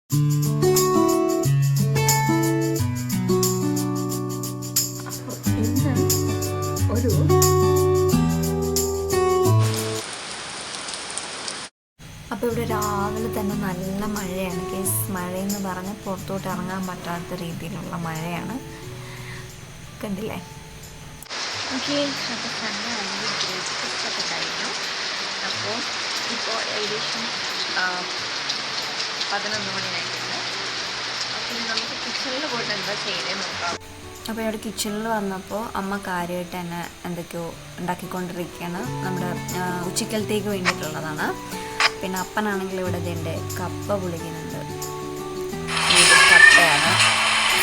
അപ്പോൾ ഇവിടെ രാവിലെ തന്നെ നല്ല മഴയാണ് കേസ്. മഴയെന്ന് പറഞ്ഞ് പുറത്തോട്ട് ഇറങ്ങാൻ പറ്റാത്ത രീതിയിലുള്ള മഴയാണ്, കണ്ടില്ലേ? ഓക്കെ, അപ്പോൾ സൺഡേ ആണെങ്കിൽ ബ്രേക്ക്ഫാസ്റ്റൊക്കെ കഴിഞ്ഞു. അപ്പോൾ ഇപ്പോൾ ഏകദേശം 11 മണിയായിട്ടുണ്ട്. അപ്പോൾ നമുക്ക് കിച്ചണിൽ പോയിട്ട് എന്താ ചെയ്തതെന്ന് നോക്കാം. അപ്പോൾ ഇവിടെ കിച്ചണിൽ വന്നപ്പോൾ അമ്മ കാര്യമായിട്ട് തന്നെ എന്തൊക്കെയോ ഉണ്ടാക്കിക്കൊണ്ടിരിക്കുകയാണ്. നമ്മുടെ ഉച്ചക്കലത്തേക്ക് വേണ്ടിയിട്ടുള്ളതാണ്. പിന്നെ അപ്പനാണെങ്കിൽ ഇവിടെ ഇതിൻ്റെ കപ്പ പൊളിക്കുന്നുണ്ട്. കപ്പയാണ്.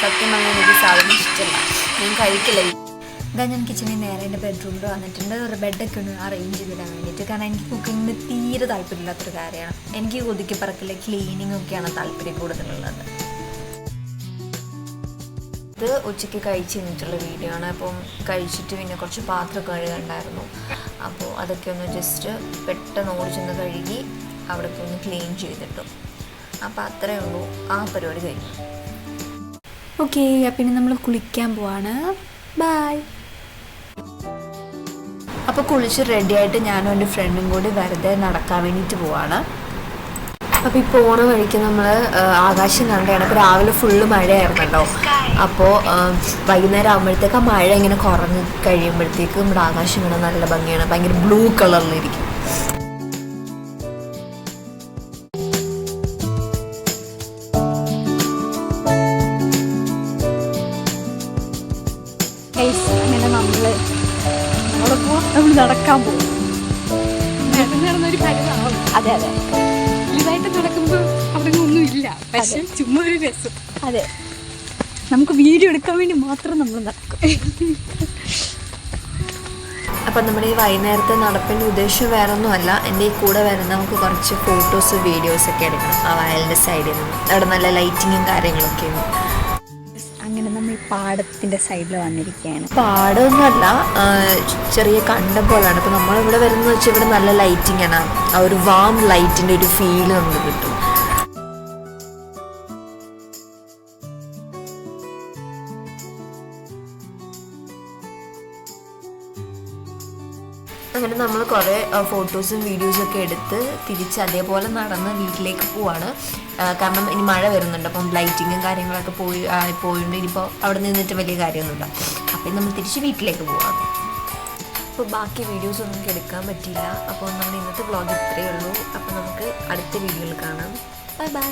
സത്യം പറഞ്ഞാൽ എനിക്ക് സാധനം ഇഷ്ടമല്ല, ഞാൻ കഴിക്കില്ല. ഇതാ ഞാൻ കിച്ചണിൽ നേരെ എൻ്റെ ബെഡ്റൂമിൽ വന്നിട്ടുണ്ട്. ഒരു ബെഡൊക്കെ ഒന്ന് അറേഞ്ച് ചെയ്തിടാൻ വേണ്ടിയിട്ട്. കാരണം എനിക്ക് കുക്കിങ്ങിന് തീരെ താല്പര്യമില്ലാത്തൊരു കാര്യമാണ്. എനിക്ക് ഒതുക്കി പറക്കില്ല, ക്ലീനിങ് ഒക്കെയാണ് താല്പര്യം കൂടുതലുള്ളത്. ഇത് ഉച്ചയ്ക്ക് കഴിച്ച് കഴിഞ്ഞിട്ടുള്ള വീഡിയോ ആണ്. അപ്പം കഴിച്ചിട്ട് പിന്നെ കുറച്ച് പാത്രം കഴുകണ്ടായിരുന്നു. അപ്പോൾ അതൊക്കെ ഒന്ന് ജസ്റ്റ് പെട്ടെന്ന് ഓടിച്ചൊന്ന് കഴുകി അവിടേക്ക് ഒന്ന് ക്ലീൻ ചെയ്തിട്ടു. അപ്പോൾ അത്രയേ ഉള്ളൂ, ആ പരിപാടി കഴിഞ്ഞു. ഓക്കെ, പിന്നെ നമ്മൾ കുളിക്കാൻ പോവാണ്. ബായ്. അപ്പോൾ കുളിച്ച് റെഡിയായിട്ട് ഞാനും എൻ്റെ ഫ്രണ്ടും കൂടി വെറുതെ നടക്കാൻ വേണ്ടിയിട്ട് പോവാണ്. അപ്പോൾ ഈ പോണ വഴിക്ക് നമ്മൾ ആകാശം കണ്ടാണ്. അപ്പോൾ രാവിലെ ഫുള്ള് മഴയായിരുന്നല്ലോ. അപ്പോൾ വൈകുന്നേരം ആകുമ്പോഴത്തേക്ക് ആ മഴ ഇങ്ങനെ കുറഞ്ഞ് കഴിയുമ്പോഴത്തേക്ക് നമ്മുടെ ആകാശം ഇങ്ങനെ നല്ല ഭംഗിയാണ്, ഭയങ്കര ബ്ലൂ കളറിലിരിക്കും. അങ്ങനെ നമ്മൾ നടക്കാൻ പോകും. നടന്നൊരു പരിപാടി. അതെ അതെ, ഇതായിട്ട് നടക്കുമ്പോൾ അവിടെ ഒന്നുമില്ല, പക്ഷെ ചുമ്മാ ഒരു രസം. അതെ, നമുക്ക് വീഡിയോ എടുക്കാൻ വേണ്ടി മാത്രം നമ്മൾ നടക്കും. അപ്പം നമ്മുടെ ഈ വൈകുന്നേരത്തെ നടപ്പിൻ്റെ ഉദ്ദേശം വേറെ ഒന്നുമല്ല, എൻ്റെ ഈ കൂടെ വരുന്ന നമുക്ക് കുറച്ച് ഫോട്ടോസ് വീഡിയോസൊക്കെ എടുക്കണം ആ വയലിൻ്റെ സൈഡിൽ നിന്ന്. അവിടെ നല്ല ലൈറ്റിങ്ങും കാര്യങ്ങളൊക്കെയാണ്. അങ്ങനെ നമ്മൾ ഈ പാടത്തിൻ്റെ സൈഡിൽ വന്നിരിക്കുകയാണ്. പാടമൊന്നുമല്ല, ചെറിയ കണ്ടം പോലാണ്. അപ്പോൾ നമ്മളിവിടെ വരുന്നത് വെച്ചാൽ ഇവിടെ നല്ല ലൈറ്റിംഗ് ആണ്. ആ ഒരു വാം ലൈറ്റിൻ്റെ ഒരു ഫീല് നമുക്ക് കിട്ടും. അങ്ങനെ നമ്മൾ കുറേ ഫോട്ടോസും വീഡിയോസും ഒക്കെ എടുത്ത് തിരിച്ച് അതേപോലെ നടന്ന് വീട്ടിലേക്ക് പോവാണ്. കാരണം ഇനി മഴ വരുന്നുണ്ട്, അപ്പം ലൈറ്റിങ്ങും കാര്യങ്ങളൊക്കെ പോയിട്ടുണ്ട്. ഇനിയിപ്പോൾ അവിടെ നിന്നിട്ട് വലിയ കാര്യമൊന്നുമില്ല. അപ്പം നമ്മൾ തിരിച്ച് വീട്ടിലേക്ക് പോവാണ്. അപ്പോൾ ബാക്കി വീഡിയോസൊന്നും നമുക്ക് എടുക്കാൻ പറ്റിയില്ല. അപ്പോൾ നമ്മുടെ ഇന്നത്തെ വ്ളോഗ് ഇത്രയേ ഉള്ളൂ. അപ്പോൾ നമുക്ക് അടുത്ത വീഡിയോയിൽ കാണാം. Bye bye.